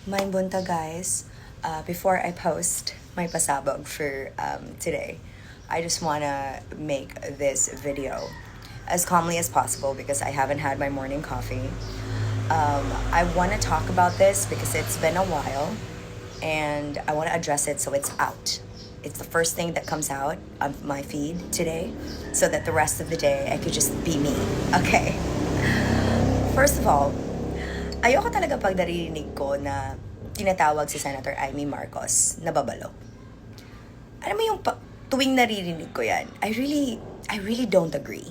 May bunta guys. Before I post my pasabog for today, I just wanna make this video as calmly as possible because I haven't had my morning coffee. I wanna talk about this because it's been a while and I wanna address it so it's out. It's the first thing that comes out of my feed today so that the rest of the day I could just be me. Okay. First of all, ayoko talaga pag naririnig ko na tinatawag si Senator Amy Marcos na babalo. Alam mo yung tuwing naririnig ko yan, I really don't agree.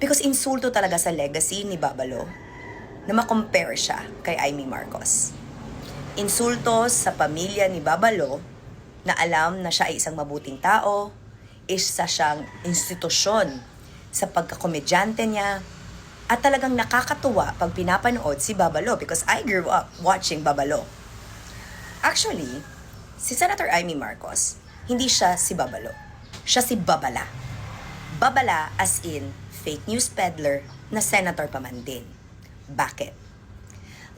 Because insulto talaga sa legacy ni Babalo na makompare siya kay Amy Marcos. Insulto sa pamilya ni Babalo na alam na siya ay isang mabuting tao, isa siyang institusyon sa pagkakomedyante niya, at talagang nakakatuwa pag pinapanood si Babalo because I grew up watching Babalo. Actually, si Senator Amy Marcos, hindi siya si Babalo. Siya si Babala. Babala as in fake news peddler na senator pa man din. Bakit?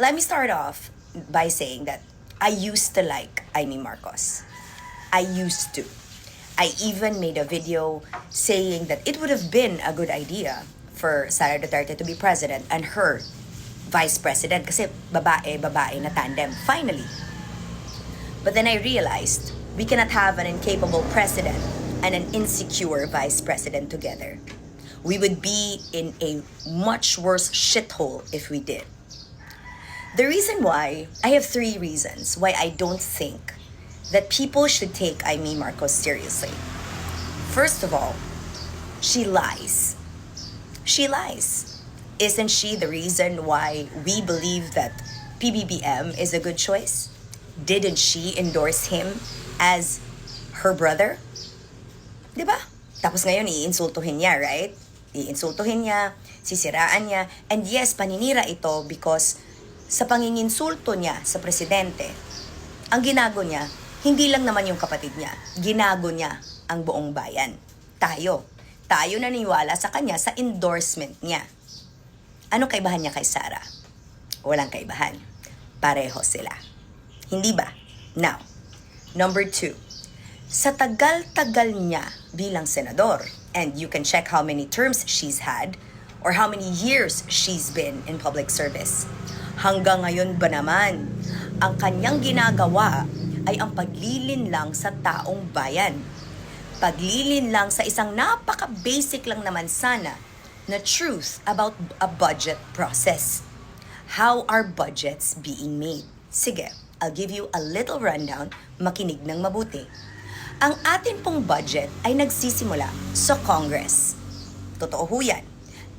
Let me start off by saying that I used to like Amy Marcos. I used to. I even made a video saying that it would have been a good idea for Sara Duterte to be president and her vice president kasi babae na tandem, finally. But then I realized we cannot have an incapable president and an insecure vice president together. We would be in a much worse shithole if we did. The reason why, I have 3 reasons why I don't think that people should take Amy Marcos seriously. First of all, she lies. She lies. Isn't she the reason why we believe that PBBM is a good choice? Didn't she endorse him as her brother? Diba? Tapos ngayon, iinsultuhin niya, right? Iinsultuhin niya, sisiraan niya, and yes, paninira ito because sa panginginsulto niya sa presidente, ang ginago niya, hindi lang naman yung kapatid niya, ginago niya ang buong bayan. Tayo naniwala sa kanya sa endorsement niya. Ano kaibahan niya kay Sara? Walang kaibahan. Pareho sila. Hindi ba? Now, number 2. Sa tagal-tagal niya bilang senador, and you can check how many terms she's had or how many years she's been in public service. Hanggang ngayon ba naman, ang kanyang ginagawa ay ang paglilin lang sa taong bayan. Paglilin lang sa isang napaka-basic lang naman sana na truth about a budget process. How are budgets being made? Sige, I'll give you a little rundown, makinig ng mabuti. Ang atin pong budget ay nagsisimula sa Congress. Totoo ho yan.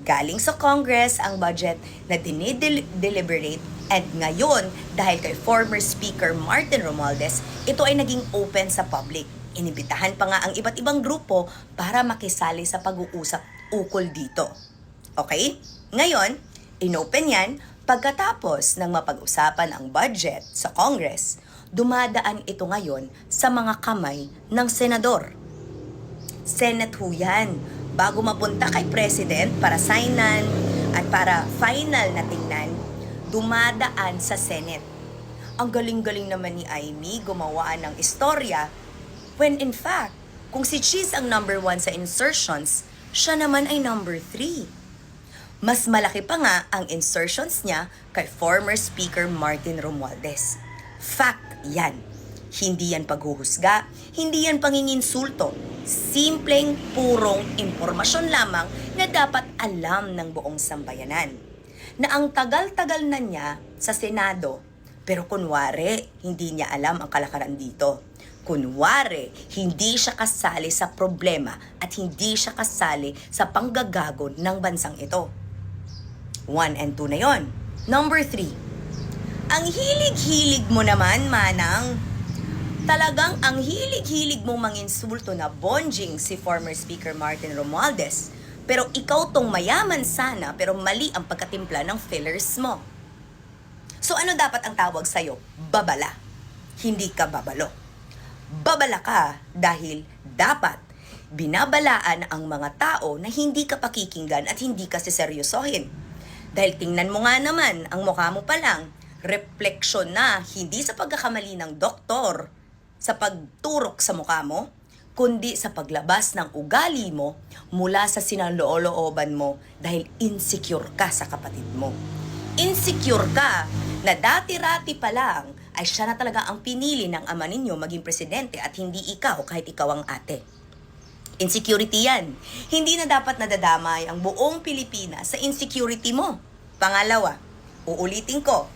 Galing sa Congress ang budget na dinideliberate and ngayon, dahil kay former Speaker Martin Romualdez, ito ay naging open sa public. Inibitahan pa nga ang iba't ibang grupo para makisali sa pag-uusap ukol dito. Okay? Ngayon, inopen yan pagkatapos ng mapag-usapan ang budget sa Congress, dumadaan ito ngayon sa mga kamay ng senador. Senate ho yan. Bago mapunta kay President para signan at para final na tingnan, dumadaan sa Senate. Ang galing-galing naman ni Amy gumawa ng istorya when in fact, kung si Cheese ang number 1 sa insertions, siya naman ay number 3. Mas malaki pa nga ang insertions niya kay former Speaker Martin Romualdez. Fact yan. Hindi yan paghuhusga, hindi yan panginginsulto. Simpleng, purong impormasyon lamang na dapat alam ng buong sambayanan. Na ang tagal-tagal na niya sa Senado, pero kunwari, hindi niya alam ang kalakaran dito. Kunwari, hindi siya kasali sa problema at hindi siya kasali sa panggagago ng bansang ito. 1 and 2 na yon. Number 3. Ang hilig-hilig mo naman, Manang. Talagang ang hilig-hilig mong manginsulto na bonjing si former Speaker Martin Romualdez. Pero ikaw tong mayaman sana pero mali ang pagkatimpla ng fillers mo. So ano dapat ang tawag sa'yo? Babala. Hindi ka babalo. Babala ka dahil dapat binabalaan ang mga tao na hindi ka pakikinggan at hindi ka seseryosohin. Dahil tingnan mo nga naman, ang mukha mo pa lang, refleksyon na hindi sa pagkakamali ng doktor sa pagturok sa mukha mo, kundi sa paglabas ng ugali mo mula sa sinalooban mo dahil insecure ka sa kapatid mo. Insecure ka na dati-rati pa lang ay siya na talaga ang pinili ng ama ninyo maging presidente at hindi ikaw kahit ikaw ang ate. Insecurity yan. Hindi na dapat nadadamay ang buong Pilipinas sa insecurity mo. Pangalawa, uulitin ko,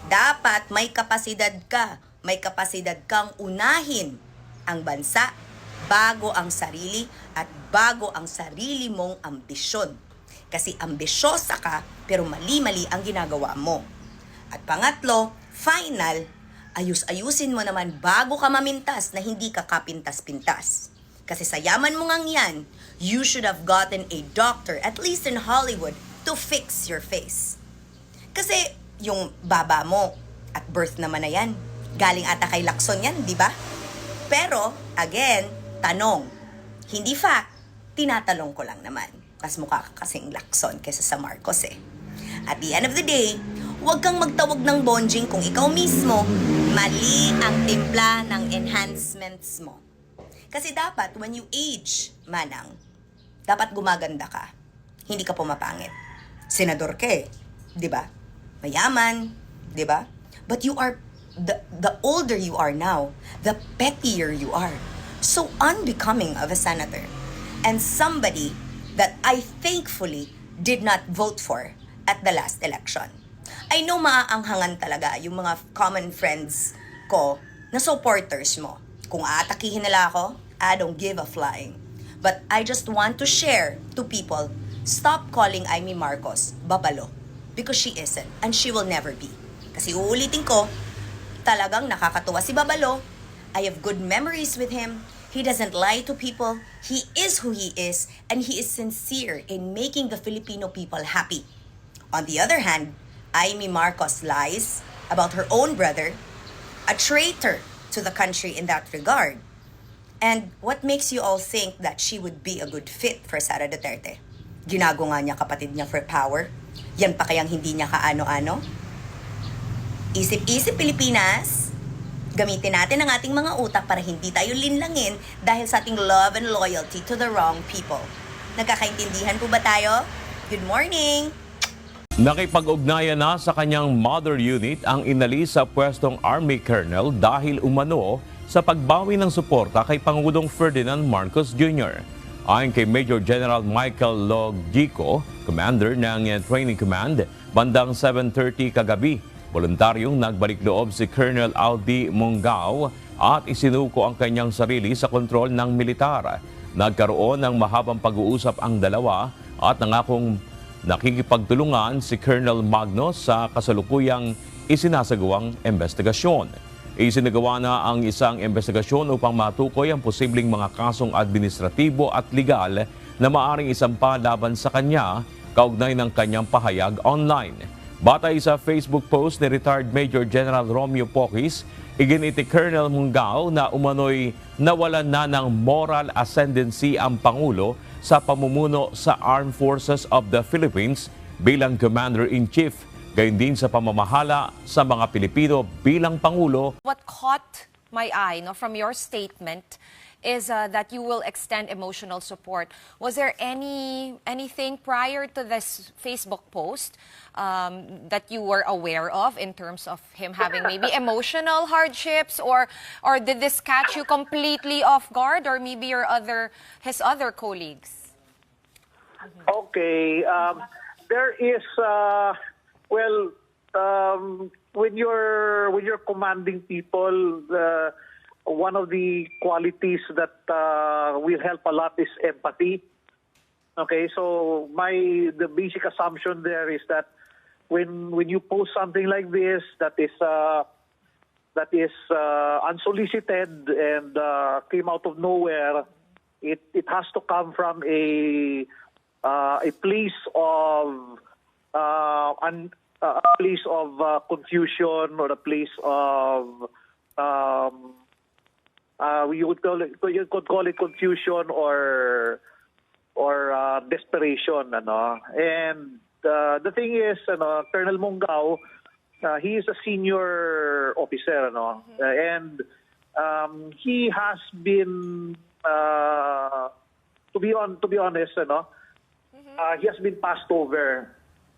dapat may kapasidad ka. May kapasidad kang unahin ang bansa bago ang sarili at bago ang sarili mong ambisyon. Kasi ambisyosa ka pero mali-mali ang ginagawa mo. At pangatlo, final, ayus-ayusin mo naman bago ka mamintas na hindi ka kapintas-pintas. Kasi sa yaman mo ngang yan, you should have gotten a doctor, at least in Hollywood, to fix your face. Kasi yung baba mo at birth naman na yan, galing ata kay Lacson yan, di ba? Pero, again, tanong. Hindi fact, tinatanong ko lang naman. Mas mukha ka kasing Lacson kaysa sa Marcos eh. At the end of the day, huwag kang magtawag ng bonjing kung ikaw mismo, mali ang timpla ng enhancements mo. Kasi dapat, when you age, manang, dapat gumaganda ka. Hindi ka pumapangit. Senador ka eh, di ba? Mayaman, di ba? But you are, the older you are now, the pettier you are. So unbecoming of a senator. And somebody that I thankfully did not vote for at the last election. I know maaanghangan talaga yung mga common friends ko na supporters mo. Kung aatakihin nila ako, I don't give a flying. But I just want to share to people, stop calling Amy Marcos babalo. Because she isn't. And she will never be. Kasi uulitin ko, talagang nakakatuwa si Babalo. I have good memories with him. He doesn't lie to people. He is who he is. And he is sincere in making the Filipino people happy. On the other hand, Amy Marcos lies about her own brother, a traitor to the country in that regard. And what makes you all think that she would be a good fit for Sara Duterte? Ginago nga niya kapatid niya for power. Yan pa kayang hindi niya kaano-ano? Isip-isip Pilipinas, gamitin natin ang ating mga utak para hindi tayo linlangin dahil sa ating love and loyalty to the wrong people. Nagkakaintindihan po ba tayo? Good morning! Nakipag-ugnayan na sa kanyang mother unit ang inalis sa pwestong Army Colonel dahil umano sa pagbawi ng suporta kay Pangulong Ferdinand Marcos Jr. Ayon kay Major General Michael Logico, commander ng Training Command, bandang 7:30 kagabi, voluntaryong nagbalik loob si Colonel Aldi Mongao at isinuko ang kanyang sarili sa kontrol ng militar. Nagkaroon ng mahabang pag-uusap ang dalawa at nangakong nakikipagtulungan si Colonel Magnos sa kasalukuyang isinasagawang investigasyon. Isinagawa na ang isang investigasyon upang matukoy ang posibleng mga kasong administratibo at legal na maaring isampa laban sa kanya kaugnay ng kanyang pahayag online. Batay sa Facebook post ni retired Major General Romeo Pocis, iginiti Colonel Mungao na umano'y nawalan na ng moral ascendancy ang Pangulo sa pamumuno sa Armed Forces of the Philippines bilang Commander-in-Chief, gayon din sa pamamahala sa mga Pilipino bilang Pangulo. What caught my eye from your statement is that you will extend emotional support. Was there anything prior to this Facebook post that you were aware of in terms of him having maybe emotional hardships, or did this catch you completely off guard, or maybe his other colleagues? Okay, there is when you're commanding people, one of the qualities that will help a lot is empathy. Okay, so the basic assumption there is that when you post something like this that is unsolicited and came out of nowhere, it has to come from a place of confusion, or a place of you could call it confusion or desperation, ano. And the thing is, Colonel Mungao he is a senior officer, ano? And he has been, to be honest, ano, he has been passed over,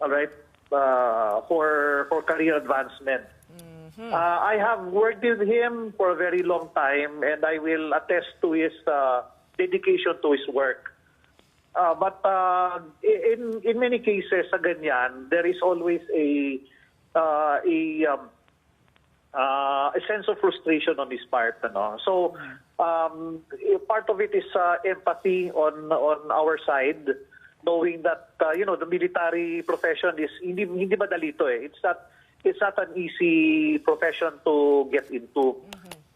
all right, for career advancement. I have worked with him for a very long time, and I will attest to his dedication to his work. But in many cases sa ganyan, there is always a sense of frustration on his part, ano. So part of it is empathy on our side, knowing that the military profession is hindi madali to eh. It's not an easy profession to get into.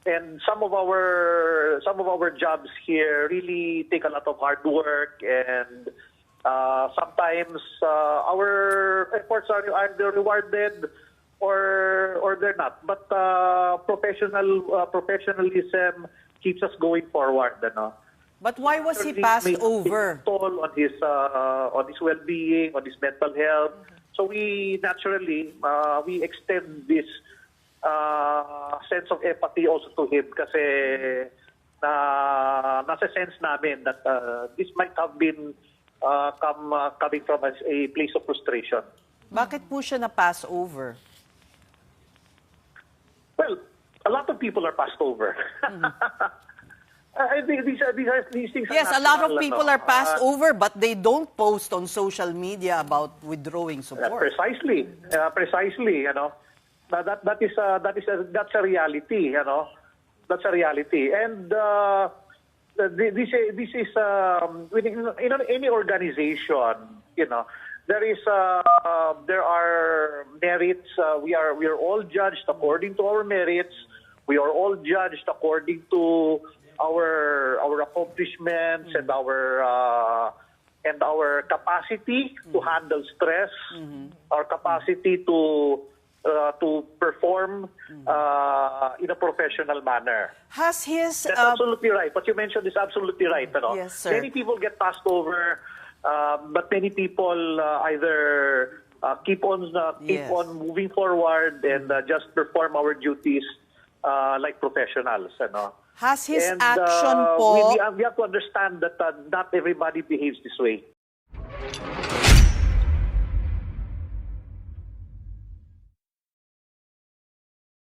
And some of our jobs here really take a lot of hard work, and sometimes our efforts are either rewarded or they're not. But professionalism keeps us going forward, ano. But why was he passed over? Toll on his well-being, on his mental health. So we naturally we extend this sense of empathy also to him, kasi nasa sense namin that this might have been coming from a place of frustration. Bakit po siya na-pass over? Well, a lot of people are passed over. I think these things are Yes, a lot of natural, people ano. are passed over, but they don't post on social media about withdrawing support. Precisely, that's a reality, That's a reality, and this is in any organization, there are merits. We are all judged according to our merits. We are all judged according to our accomplishments and our capacity to handle stress, our capacity to perform in a professional manner. Has his... That's absolutely right. What you mentioned is absolutely right. Yes, sir. Many people get passed over, but many people either keep on Yes. moving forward and just perform our duties like professionals. Has his And action po... we have to understand that not everybody behaves this way.